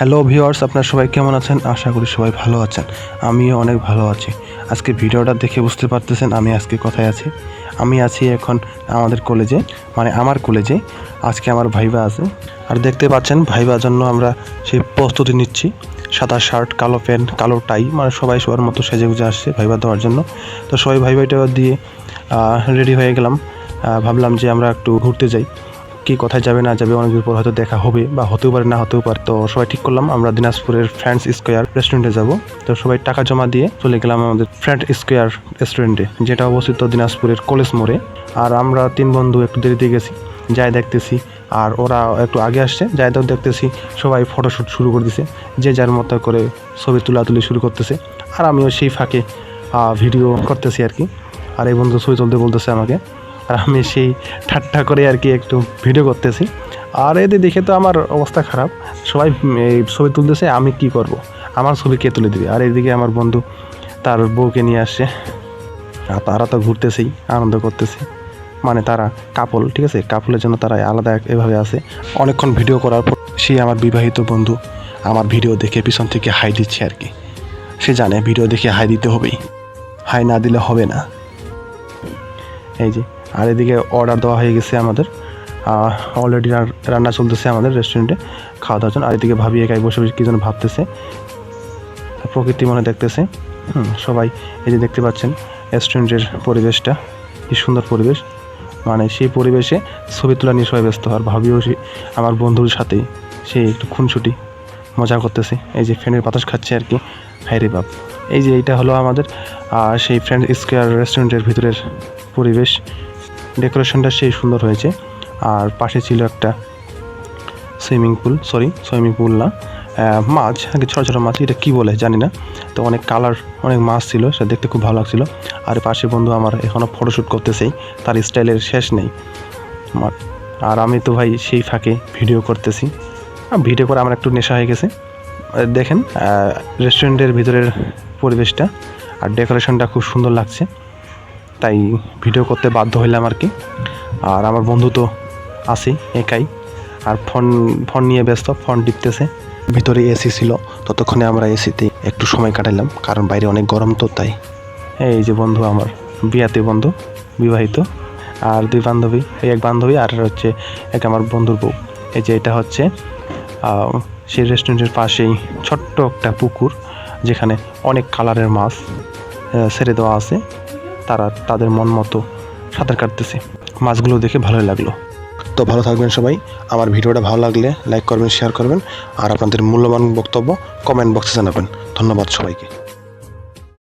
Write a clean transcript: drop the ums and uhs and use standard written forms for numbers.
Hello viewers, আপনারা সবাই কেমন আছেন? আশা করি সবাই ভালো আছেন। আমিও অনেক ভালো আছি। আজকে ভিডিওটা দেখে বুঝতে পারতেছেন আমি আজকে কোথায় আছি। আমি আছি এখন আমাদের কলেজে, মানে আমার কলেজে। আজকে আমার ভাইবা আছে, আর দেখতে পাচ্ছেন ভাইবার জন্য আমরা সেই প্রস্তুতি নিচ্ছি। সাদা শার্ট, কালো প্যান্ট, কালো টাই, মানে সবাই সবার মতো সেজে গুজে আসছে ভাইবা দেওয়ার জন্য। তো সবাই ভাইবাটা দিয়ে রেডি হয়ে গেলাম। ভাবলাম যে আমরা একটু ঘুরতে যাই। কি কোথায় যাবে না যাবে অনেকদিন পর হয়তো দেখা হবে, বা হতেও পারে না হতেও পারে। তো সবাই ঠিক করলাম আমরা দিনাজপুরের ফ্রেন্ডস স্কোয়ার রেস্টুরেন্টে যাব। তো সবাই টাকা জমা দিয়ে চলে গেলাম আমাদের ফ্রেন্ড স্কোয়ার রেস্টুরেন্টে, যেটা অবস্থিত দিনাজপুরের কলেজ মোড়ে। আর আমরা 3 বন্ধু একটু দেরিতে গেছি, যাই দেখতেছি আর ওরা একটু আগে আসছে, যাই তো দেখতেছি সবাই ফটোশ্যুট শুরু করে দিছে, যে যার মতো করে ছবি তুলাতুলি শুরু করতেছে। আর আমিও সেই ফাঁকে ভিডিও করতেছি আর কি। আর এই বন্ধু ছবি তুলতে বলতেছে আমাকে, আর আমি সেই ঠাট্টা করে আর কি একটু ভিডিও করতেছি। আর এদের দেখে তো আমার অবস্থা খারাপ, সবাই এই ছবি তুলতেছে, আমি কি করব, আমার ছবি কে তুলে দিবে। আর এইদিকে আমার বন্ধু তার বউকে নিয়ে আসছে, আর তারা তো ঘুরতেছেই, আনন্দ করতেছে। মানে তারা কাপল, ঠিক আছে, কাপলের জন্য তারা আলাদা এভাবে আছে। অনেকক্ষণ ভিডিও করার পর সে আমার বিবাহিত বন্ধু আমার ভিডিও দেখে পিছন থেকে হাই দিচ্ছে আর কি। সে জানে ভিডিও দেখে হাই দিতে হবেই, হাই না দিলে হবে না। এই যে, আর এদিকে অর্ডার দেওয়া হয়ে গেছে আমাদের, অলরেডি রান্না চলতেছে আমাদের রেস্টুরেন্টে খাওয়া দাওয়ার জন্য। আর এদিকে ভাবি একাই বসে বসে কী যেন ভাবতেছে, প্রকৃতি মনে দেখতেছে। সবাই এই যে দেখতে পাচ্ছেন রেস্টুরেন্টের পরিবেশটা, কি সুন্দর পরিবেশ। মানে সেই পরিবেশে ছবি তোলা নিয়ে সবাই ব্যস্ত। আর ভাবিও আমার বন্ধুর সাথে সে একটু খুনসুটি মজা করতেছে, এই যে ফ্যানের বাতাস খাচ্ছে আর কি। হায় রে বাপ। এই যে এইটা হলো আমাদের সেই ফ্রেন্ড স্কোয়ার রেস্টুরেন্টের ভিতরের পরিবেশ। ডেকোরেশনটা সেই সুন্দর হয়েছে। আর পাশে ছিল একটা সুইমিং পুল না, মাছ, আগে ছোটো ছোটো মাছ, এটা কী বলে জানি না। তো অনেক কালার, অনেক মাছ ছিল, সেটা দেখতে খুব ভালো লাগছিলো। আর পাশে বন্ধু আমার এখনও ফটোশ্যুট করতেছেই, তার স্টাইলের শেষ নেই। আর আমি তো ভাই সেই ফাঁকে ভিডিও করতেছি। ভিডিও করে আমার একটু নেশা হয়ে গেছে। দেখেন রেস্টুরেন্টের ভিতরের পরিবেশটা আর ডেকোরেশনটা খুব সুন্দর লাগছে, তাই ভিডিও করতে বাধ্য হইলাম আর কি। আর আমার বন্ধু তো আছেই একাই, আর ফোন নিয়ে ব্যস্ত, ফোন টিপতেছে। ভিতরে এসি ছিল, ততক্ষণে আমরা এসিতে একটু সময় কাটালাম, কারণ বাইরে অনেক গরম তো তাই। এই যে বন্ধু আমার বিয়াতে বন্ধু, বিবাহিত। আর 2 বান্ধবী, এক বান্ধবী আর হচ্ছে এক আমার বন্ধুর বউ। এই যে এটা হচ্ছে সেই রেস্টুরেন্টের পাশেই ছোট্ট একটা পুকুর, যেখানে অনেক কালারের মাছ ছেড়ে দেওয়া আছে। তারা তাদের মন মতো সাঁতার কাটতেছে। মাছগুলো দেখে ভালোই লাগলো। তো ভালো থাকবেন সবাই। আমার ভিডিওটা ভালো লাগলে লাইক করবেন, শেয়ার করবেন, আর আপনাদের মূল্যবান বক্তব্য কমেন্ট বক্সে জানাবেন। ধন্যবাদ সবাইকে।